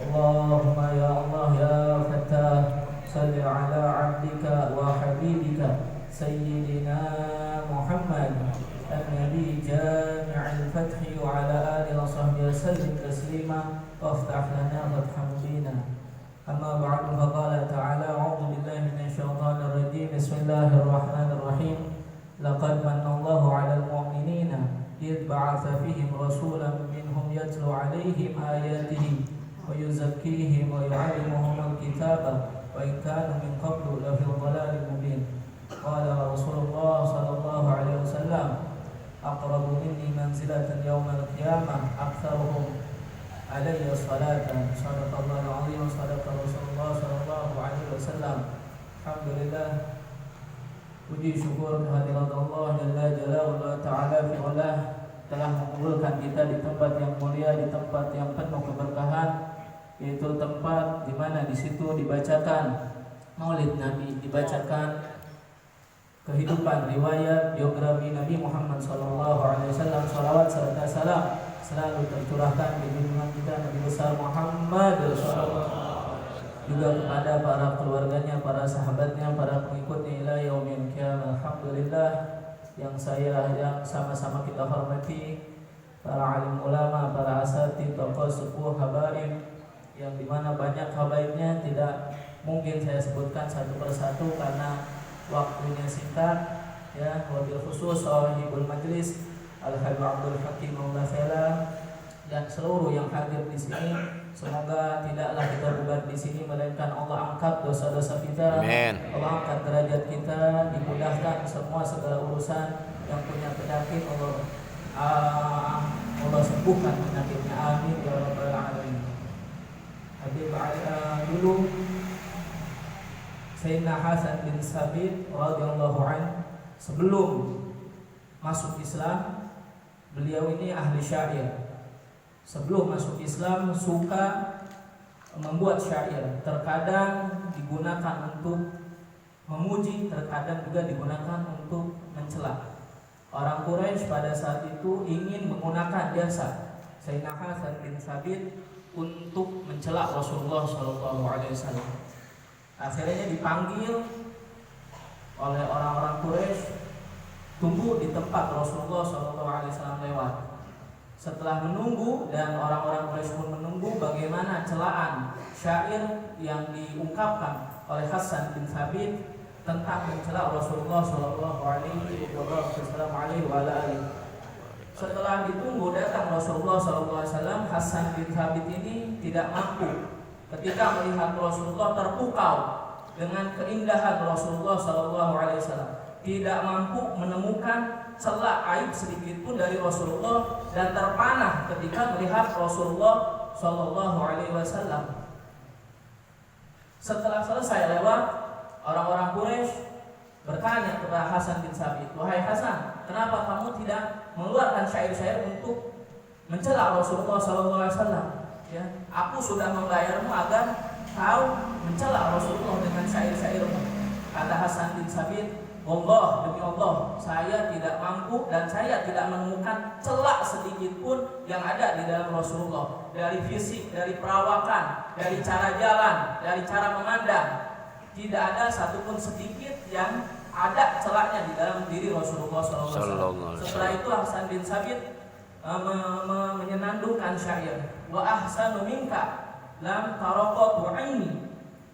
اللهم يا الله يا فتاح صل على عبدك وحبيبك سيدنا محمد النبي جامع الفتح وعلى آله وصحبه وسلم تسليما وافتح لنا فتحا مبينا. أما بعد فقال تعالى أعوذ بالله من الشيطان الرجيم بسم الله الرحمن الرحيم لقد من الله على المؤمنين إذ بعث فيهم رسولا منهم يتلو عليهم آياته ويزكيهم ويعلمهم الكتاب وإن كانوا من قبل لفي ضلال مبين. قال رسول الله صلى الله عليه وسلم أقرب مني منزلة يوم القيامة أكثرهم علي الصلاة. صدق الله العظيم صدق رسول الله صلى الله عليه وسلم. Alhamdulillah, puji syukur kehadirat Allah Jalla Jalaluhu Ta'ala fi'ulah telah mengumpulkan kita di tempat yang mulia, di tempat yang penuh keberkahan, yaitu tempat di mana di situ dibacakan Maulid Nabi, dibacakan kehidupan riwayat biografi Nabi Muhammad SAW. Salawat serta salam selalu tercurahkan di junjungan kita Nabi besar Muhammad SAW, juga kepada para keluarganya, para sahabatnya, para pengikutnya ila yaumil qiyamah. Alhamdulillah, yang sama-sama kita hormati para alim ulama, para asatidz, tokoh sepuh, habaib, yang dimana banyak habaibnya tidak mungkin saya sebutkan satu persatu karena waktunya singkat. Ya, wabil khusus sahibul majlis Al-Habib Abdul Hakim Maula Khela dan seluruh yang hadir di sini, semoga tidaklah kita bubar di sini melainkan Allah angkat dosa-dosa kita. Amin. Allah angkat derajat kita, dimudahkan semua segala urusan. Yang punya penyakit Allah sembuhkan penyakitnya. Amin ya rabbal alamin. Habib dulu Sayyidina Hasan bin Sabit radhiyallahu anhu sebelum masuk Islam, beliau ini ahli syair. Sebelum masuk Islam suka membuat syair. Terkadang digunakan untuk memuji, terkadang juga digunakan untuk mencela. Orang Quraisy pada saat itu ingin menggunakan jasa Sayyidina Hasan bin Sabit untuk mencela Rasulullah SAW. Akhirnya dipanggil oleh orang-orang Quraisy, tunggu di tempat Rasulullah SAW lewat. Setelah menunggu dan orang-orang Quraisy pun menunggu bagaimana celaan syair yang diungkapkan oleh Hasan bin Sabit tentang mencela Rasulullah sallallahu alaihi wasallam. Setelah ditunggu datang Rasulullah sallallahu alaihi wasallam, Hasan bin Sabit ini tidak mampu ketika melihat Rasulullah terpukau dengan keindahan Rasulullah sallallahu alaihi wasallam, tidak mampu menemukan celah aib sedikit pun dari Rasulullah dan terpanah ketika melihat Rasulullah sallallahu alaihi wasallam. Setelah selesai lewat, orang-orang Quraisy bertanya kepada Hasan bin Sabit, "Wahai Hasan, kenapa kamu tidak mengeluarkan syair-syair untuk mencela Rasulullah sallallahu alaihi wasallam? Ya, aku sudah membayarmu agar kau mencela Rasulullah dengan syair-syairmu." Kata Hasan bin Sabit, Allah, demi Allah, saya tidak mampu dan saya tidak menemukan celak sedikit pun yang ada di dalam Rasulullah. Dari fisik, dari perawakan, dari cara jalan, dari cara memandang, tidak ada satupun sedikit yang ada celaknya di dalam diri Rasulullah SAW. Setelah itu Hasan bin Sabit menyenandungkan syair, wa ahsanu minka lam taraqatu aini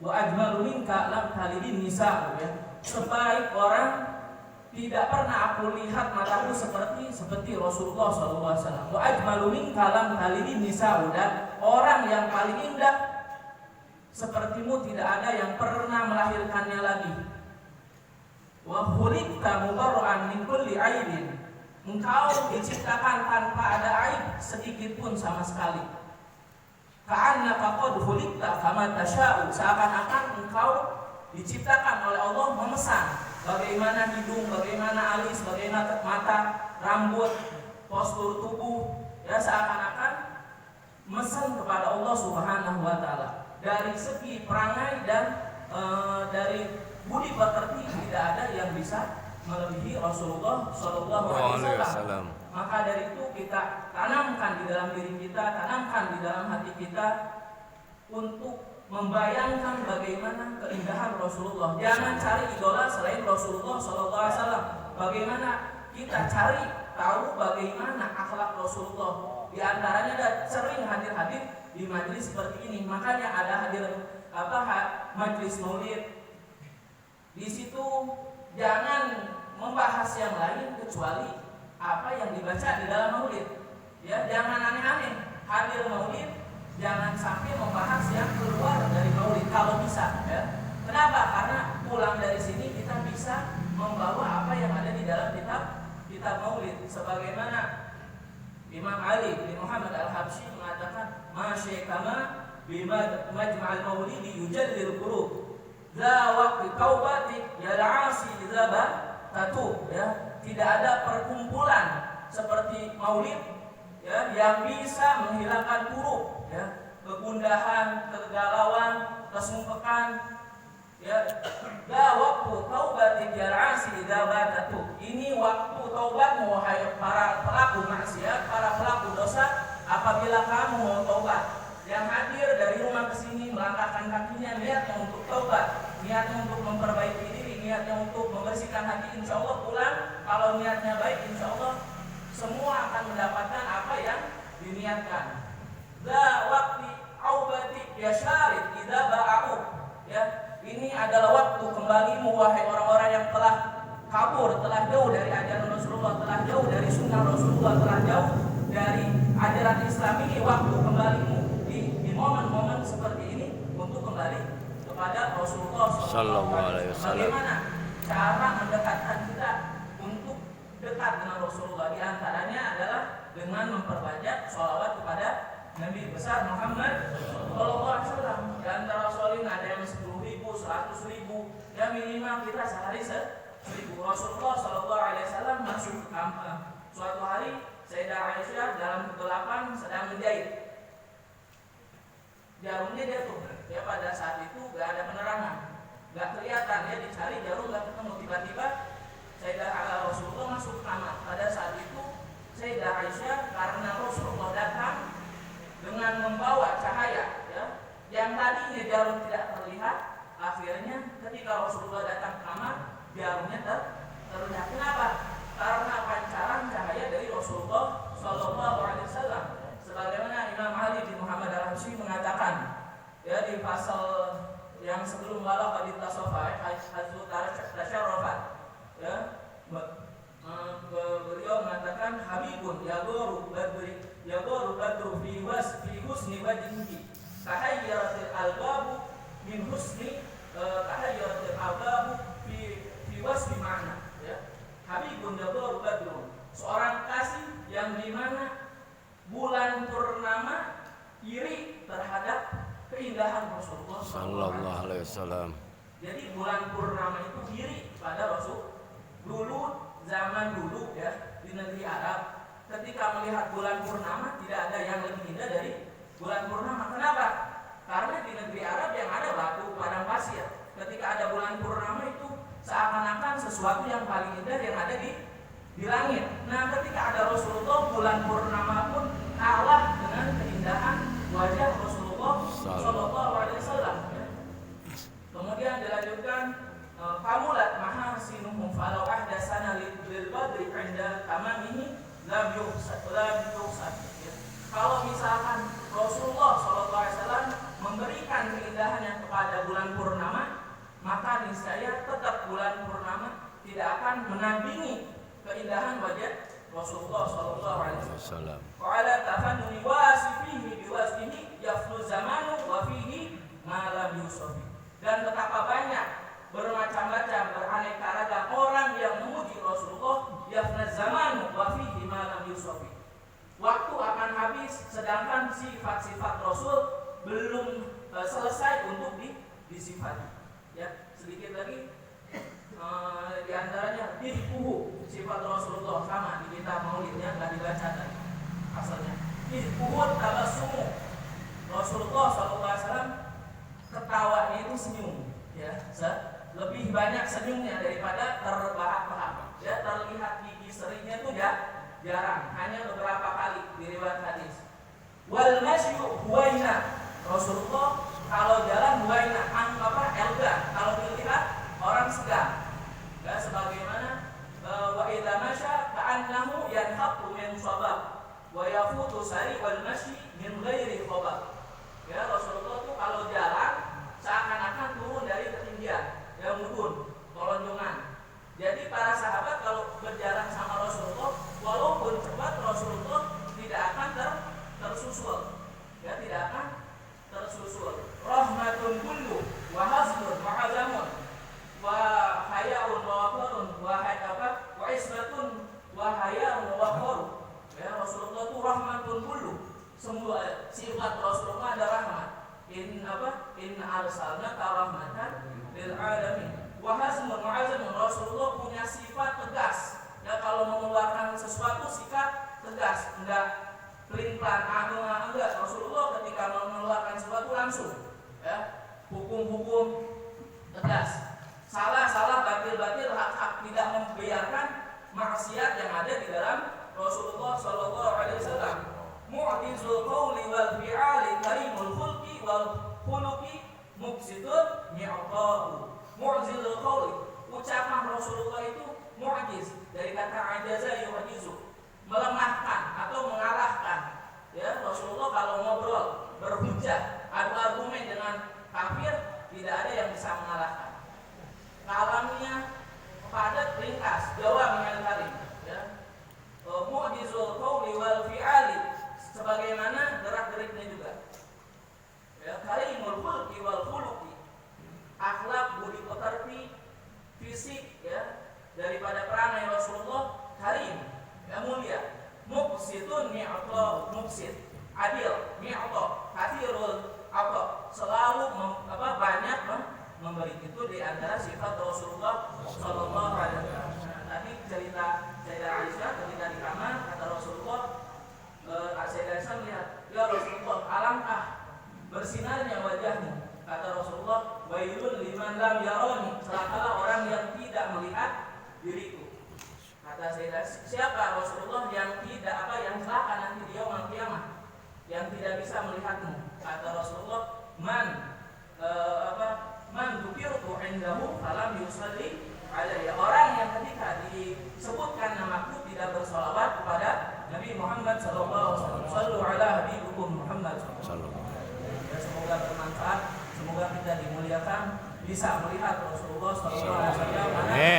wa ajmalu minka lam talidin nisa. Sebaik orang tidak pernah aku lihat mataku seperti Rasulullah SAW. Wa ajmalu minka lam talidin nisa, dan orang yang paling indah sepertimu tidak ada yang pernah melahirkannya lagi. Wa khuliqta mubarra'an min kulli aibin, engkau diciptakan tanpa ada aib sedikit pun sama sekali. Ka'annaka qad khuliqta kama tasha'u, seakan-akan engkau diciptakan oleh Allah memesan bagaimana hidung, bagaimana alis, bagaimana mata, rambut, postur tubuh, ya seakan-akan memesan kepada Allah Subhanahu wa taala. Dari segi perangai dan dari budi pekerti tidak ada yang bisa melebihi Rasulullah sallallahu alaihi wasallam. Maka dari itu kita tanamkan di dalam diri kita, tanamkan di dalam hati kita untuk membayangkan bagaimana keindahan Rasulullah. Jangan cari idola selain Rasulullah SAW. Bagaimana kita cari tahu bagaimana akhlak Rasulullah. Di antaranya ada sering hadir-hadir di majelis seperti ini. Makanya ada hadir majelis maulid. Di situ jangan membahas yang lain kecuali apa yang dibaca di dalam maulid. Ya, jangan aneh-aneh. Hadir maulid jangan sampai membahas yang keluar dari maulid kalau bisa. Ya. Kenapa? Karena pulang dari sini kita bisa membawa apa yang ada di dalam kitab maulid. Sebagaimana Imam Ali bin Muhammad Al-Habsyi mengatakan, "Masyikama bima majma'al maulidi yujallil qulub. La waqti taubati yal'asi idzaba tatu." Ya, tidak ada perkumpulan seperti maulid ya yang bisa menghilangkan huruf ya, kegundahan, kegalauan, kesumpekan ya. La waktu taubat jar'asi idza batatu. Ini waktu taubatmu wahai para pelaku maksiat, para pelaku dosa, apabila kamu mau taubat. Yang hadir dari rumah ke sini melangkahkan kakinya niatnya untuk taubat, niatnya untuk memperbaiki diri, niatnya untuk membersihkan hati, insyaallah pulang kalau niatnya baik insyaallah semua akan mendapatkan apa yang diniatkan. La waqti aubati yasharid idza ba'u. Ya, ini adalah waktu kembalimu wahai orang-orang yang telah kabur, telah jauh dari ajaran Rasulullah, telah jauh dari sunnah Rasulullah, telah jauh dari ajaran Islam. Ini waktu kembalimu di momen-momen seperti ini untuk kembali kepada Rasulullah SAW. Bagaimana cara mendekatkan kita untuk dekat dengan Rasulullah? Di antaranya adalah dengan memperbanyak sholawat kepada Nabi besar Muhammad SAW. Di antara sholin ada yang 10.000, 100.000, ya minimal kita sehari 1.000. Rasulullah SAW masuk ke kamar. Suatu hari Sayyidah Aisyah dalam kegelapan sedang menjahit. Jarumnya jatuh. Ya pada saat itu gak ada penerangan, gak kelihatan, dia dicari jarum gak ketemu. Tiba-tiba Sayyidah Rasulullah masuk ke kamar. Pada saat itu Sayyidah Aisyah karena Rasulullah datang dengan membawa cahaya ya, yang tadinya jarum tidak terlihat, akhirnya ketika Rasulullah datang ke kamar jarumnya terlihat. Kenapa? Karena pancaran cahaya dari Rasulullah SAW. Sebagaimana Imam Ali bin Muhammad Al-Habsyi mengatakan ya di pasal yang sebelum wala qad tasafa azzu tasyarrafat ya, beliau mengatakan habibun yaghuru badru fi husni wajhihi tahayyaratil albabu min husni tahayyaratil albabu fi wasfi ma'na ya. Habibun yaghuru badru, seorang kasih yang dimana bulan purnama iri terhadap keindahan Rasulullah sallallahu alaihi wasallam. Jadi bulan purnama itu iri pada Rasul. Dulu zaman dulu ya di negeri Arab ketika melihat bulan purnama tidak ada yang lebih indah dari bulan purnama. Kenapa? Karena di negeri Arab yang ada batu padang pasir. Ketika ada bulan purnama itu seakan-akan sesuatu yang paling indah yang ada di langit. Nah, ketika ada Rasulullah, bulan purnama pun kalah dengan keindahan wajah Rasulullah sallallahu alaihi wasallam. Kemudian dilanjutkan kamulat mahasinuhum falau ahdasana lil badri 'inda tamamihi lam yuhsad. Kalau misalkan Rasulullah sallallahu alaihi wasallam memberikan keindahannya kepada bulan purnama, maka niscaya tetap bulan purnama tidak akan menandingi keindahan wajah Rasulullah sallallahu alaihi wasallam. Wa ala tafannuni wasifihi biwasfihi yafnu zamanu wa fihi ma lam yusafi. Dan betapa banyak bermacam-macam beraneka ragam orang yang memuji Rasulullah, yafna zamanu wa fihi ma lam yusafi. Waktu akan habis sedangkan sifat-sifat Rasul belum selesai untuk disifati. Ya, sedikit lagi di antaranya hidpuhu, sifat Rasulullah sama di kitab maulidnya nggak dibaca tadi asalnya. Hidpuhu tabassumu, Rasulullah SAW ketawanya itu senyum ya, lebih banyak senyumnya daripada terbahak-bahak ya. Terlihat gigi serinya itu jarang, hanya beberapa kali di riwayat hadis. Wal masyu huwaina, Rasulullah kalau jalan buaina elga, kalau dilihat orang segan. Ya, sebagaimana wa idza masya ka'annahu yanhaqu min sabab wa yafutu sari wal masyi min ghairi khabab. Ya, Rasulullah itu kalau jalan seakan-akan turun dari ketinggian, ya mudun, kolonjongan. Jadi para sahabat kalau berjalan sama Rasulullah, walaupun cepat, Rasulullah tidak akan tersusul. Ya, tidak akan tersusul. Rahmatun kullu wa hazlun wa azamun wa hayaun wa waqarun wa isbatun wa hayaun wa waqarun. Ya, Rasulullah itu rahmatun kullu. Semua sifat Rasulullah ada rahmat. In arsalnaka rahmatan lil alamin. Wa hazmun wa azamun, Rasulullah punya sifat tegas. Ya, kalau mengeluarkan sesuatu sikap tegas, enggak pelin-pelan, enggak. Rasulullah ketika mengeluarkan sesuatu langsung, ya, hukum-hukum tegas. Salah, batil, hak, tidak membiarkan maksiat yang ada di dalam Rasulullah sallallahu alaihi wasallam. Mu'jizul qawli wal fi'ali karimul khulqi wal khuluqi muqsitun mi'tahu. Mu'jizul qawli, ucapan Rasulullah itu mu'jiz, dari kata ajaza yu'jizu, melemahkan atau mengalahkan. Ya, Rasulullah kalau ngobrol, berhujah, adu argumen dengan kafir, tidak ada yang bisa mengalahkan. Kalamnya padat, ringkas, jawab dengan kalim. Ya. Mu'jizul qawli wal fi'ali, sebagaimana gerak-geriknya juga. Ya, karimul khulqi wal khuluqi, akhlak, budi pekerti, fisik, ya, daripada perangai Rasulullah karim, ya, mulia. Muqsitun mi'ata, muqsit, adil, mi'ata, kathirul ata, selalu banyak memberi. Itu di antara sifat Rasulullah sallallahu alaihi wasallam. Tadi cerita Aisyah ketika di kamar, kata Rasulullah, Sayyidah Aisyah melihat, ya Rasulullah, alangkah bersinarnya wajahmu. Kata Rasulullah, wailun liman lam yarani, celakalah orang yang tidak melihat diriku. Kata Sayyidah, siapa Rasulullah yang yang celaka nanti di yaumul qiyamah, yang tidak bisa melihatmu. Kata Rasulullah, man dzukirtu indahu falam yusalli alayya, orang yang ketika disebutkan namaku tidak bersolawat kepada Nabi Muhammad sallallahu alaihi wasallam. Sallu ala habibikum Muhammad sallallahu alaihi wasallam. Ya, semoga bermanfaat, semoga kita dimuliakan, bisa melihat Rasulullah sallallahu alaihi wasallam.